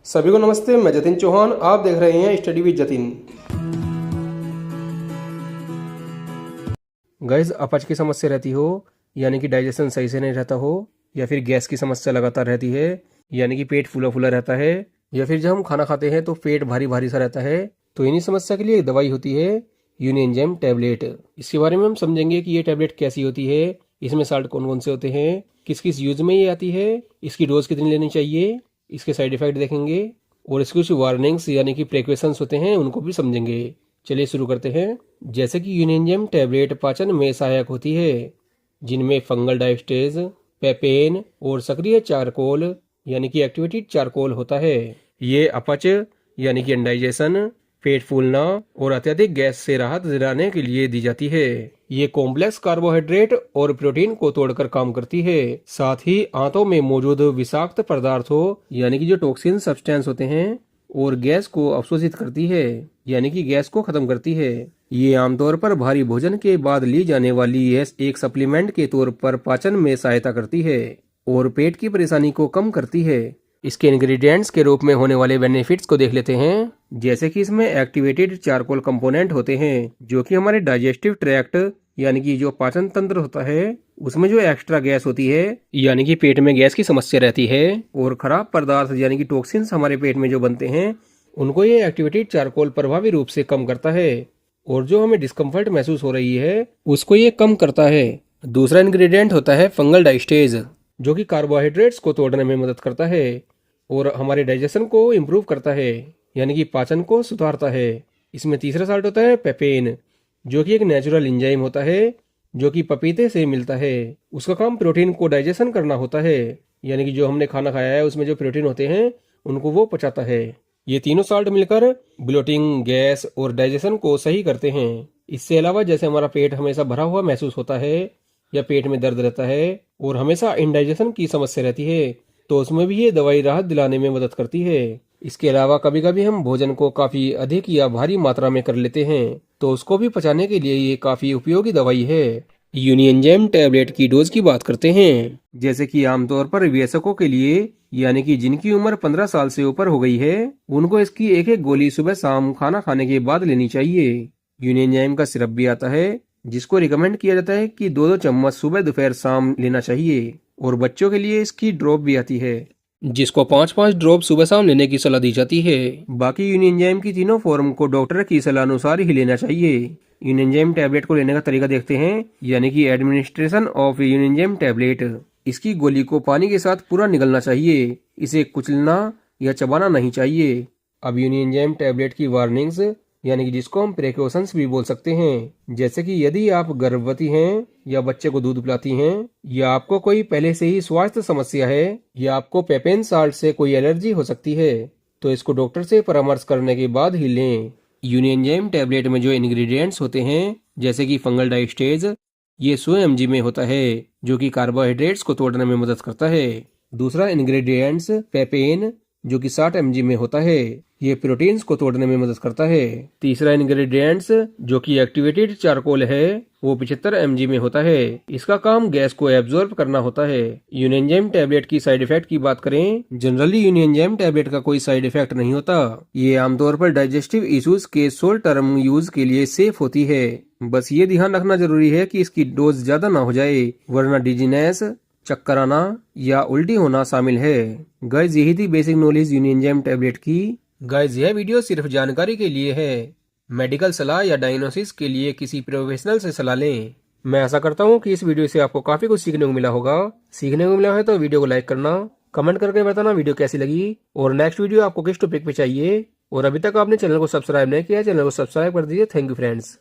सभी को नमस्ते। मैं जतिन चौहान, आप देख रहे हैं स्टडी विद जतिन। गाइस, अपच की समस्या रहती हो, यानी कि डाइजेशन सही से नहीं रहता हो, या फिर गैस की समस्या लगातार रहती है, यानी कि पेट फूला फूला रहता है, या फिर जब हम खाना खाते हैं तो पेट भारी भारी सा रहता है, तो इन्हीं समस्या के लिए एक दवाई होती है यूनिएंजाइम टैबलेट। इसके बारे में हम समझेंगे कि ये टैबलेट कैसी होती है, इसमें साल्ट कौन कौन से होते हैं, किस किस यूज में ये आती है, इसकी डोज कितनी लेनी चाहिए, इसके साइड इफेक्ट देखेंगे और इसकी कुछ वार्निंग्स यानी कि प्रिकॉशंस होते हैं उनको भी समझेंगे। चलिए शुरू करते हैं। जैसे कि यूनिएंजाइम टैबलेट पाचन में सहायक होती है, जिनमें फंगल डाइस्टेज, पेपेन और सक्रिय चारकोल यानी कि एक्टिवेटेड चारकोल होता है। ये अपच यानी कि इंडाइजेशन, पेट फूलना और अत्यधिक गैस से राहत दिलाने के लिए दी जाती है। ये कॉम्प्लेक्स कार्बोहाइड्रेट और प्रोटीन को तोड़कर काम करती है। साथ ही आंतों में मौजूद विषाक्त पदार्थों यानी कि जो टॉक्सिन सब्सटेंस होते हैं और गैस को अवशोषित करती है, यानी कि गैस को खत्म करती है। ये आमतौर पर भारी भोजन के बाद ली जाने वाली एक सप्लीमेंट के तौर पर पाचन में सहायता करती है और पेट की परेशानी को कम करती है। इसके इंग्रेडिएंट्स के रूप में होने वाले बेनिफिट्स को देख लेते हैं। जैसे कि इसमें एक्टिवेटेड चारकोल कंपोनेंट होते हैं, जो कि हमारे डाइजेस्टिव ट्रैक्ट यानी कि जो पाचन तंत्र होता है उसमें जो एक्स्ट्रा गैस होती है, यानी कि पेट में गैस की समस्या रहती है और खराब पदार्थ यानी कि टॉक्सिन्स हमारे पेट में जो बनते हैं उनको ये एक्टिवेटेड चारकोल प्रभावी रूप से कम करता है और जो हमें डिस्कम्फर्ट महसूस हो रही है उसको ये कम करता है। दूसरा इंग्रेडिएंट होता है फंगल डाइस्टेज, जो कि कार्बोहाइड्रेट्स को तोड़ने में मदद करता है और हमारे डाइजेशन को इम्प्रूव करता है, यानी कि पाचन को सुधारता है। इसमें तीसरा साल्ट होता है पेपेन, जो कि एक नेचुरल एंजाइम होता है जो कि पपीते से मिलता है। उसका काम प्रोटीन को डाइजेशन करना होता है, यानी कि जो हमने खाना खाया है उसमें जो प्रोटीन होते हैं उनको वो पचाता है। ये तीनों साल्ट मिलकर ब्लोटिंग, गैस और डाइजेशन को सही करते हैं। इससे अलावा जैसे हमारा पेट हमेशा भरा हुआ महसूस होता है या पेट में दर्द रहता है और हमेशा इंडाइजेशन की समस्या रहती है, तो उसमें भी ये दवाई राहत दिलाने में मदद करती है। इसके अलावा कभी कभी हम भोजन को काफी अधिक या भारी मात्रा में कर लेते हैं, तो उसको भी पचाने के लिए ये काफी उपयोगी दवाई है। यूनिएंजाइम टैबलेट की डोज की बात करते हैं। जैसे कि आमतौर पर वयस्कों के लिए, यानी कि जिनकी उम्र 15 साल से ऊपर हो गई है, उनको इसकी एक एक गोली सुबह शाम खाना खाने के बाद लेनी चाहिए। यूनिएंजाइम का सिरप भी आता है, जिसको रिकमेंड किया जाता है कि 2-2 चम्मच सुबह दोपहर शाम लेना चाहिए। और बच्चों के लिए इसकी ड्रॉप भी आती है, जिसको 5-5 ड्रॉप सुबह शाम लेने की सलाह दी जाती है। बाकी यूनिएंजाइम की तीनों फॉर्म को डॉक्टर की सलाह अनुसार ही लेना चाहिए। यूनिएंजाइम टैबलेट को लेने का तरीका देखते हैं, यानी कि एडमिनिस्ट्रेशन ऑफ यूनिएंजाइम टैबलेट। इसकी गोली को पानी के साथ पूरा निगलना चाहिए, इसे कुचलना या चबाना नहीं चाहिए। अब यूनिएंजाइम टैबलेट की वार्निंग्स यानी कि जिसको हम प्रिकॉशंस भी बोल सकते हैं, जैसे कि यदि आप गर्भवती हैं या बच्चे को दूध पिलाती हैं, या आपको कोई पहले से ही स्वास्थ्य समस्या है, या आपको पेपेन साल्ट से कोई एलर्जी हो सकती है, तो इसको डॉक्टर से परामर्श करने के बाद ही लें। यूनिएंजाइम टैबलेट में जो इंग्रेडिएंट्स होते हैं, जैसे कि फंगल डाइस्टेज, ये 100 mg में होता है, जो कि कार्बोहाइड्रेट्स को तोड़ने में मदद करता है। दूसरा इंग्रेडिएंट्स पेपेन, जो कि 60 mg में होता है, ये प्रोटीन्स को तोड़ने में मदद करता है। तीसरा इंग्रेडिएंट्स जो कि एक्टिवेटेड चारकोल है, वो 75 mg में होता है। इसका काम गैस को एब्जॉर्ब करना होता है। यूनिएंजाइम टैबलेट की साइड इफेक्ट की बात करें, जनरली यूनिएंजाइम टैबलेट का कोई साइड इफेक्ट नहीं होता। ये आमतौर पर डाइजेस्टिव इश्यूज के शॉर्ट टर्म यूज के लिए सेफ होती है। बस ये ध्यान रखना जरूरी है कि इसकी डोज ज्यादा ना हो जाए, वरना डिजीनेस, चक्कर आना या उल्टी होना शामिल है। गाइस, यही थी बेसिक नॉलेज यूनिएंजाइम टैबलेट की। गाइस, यह वीडियो सिर्फ जानकारी के लिए है। मेडिकल सलाह या डायग्नोसिस के लिए किसी प्रोफेशनल से सलाह लें। मैं आशा करता हूँ कि इस वीडियो से आपको काफी कुछ सीखने को मिला होगा। सीखने को मिला है तो वीडियो को लाइक करना, कमेंट करके बताना वीडियो कैसी लगी और नेक्स्ट वीडियो आपको किस टॉपिक पे चाहिए। और अभी तक आपने चैनल को सब्सक्राइब नहीं किया, चैनल को सब्सक्राइब कर दीजिए। Thank you friends.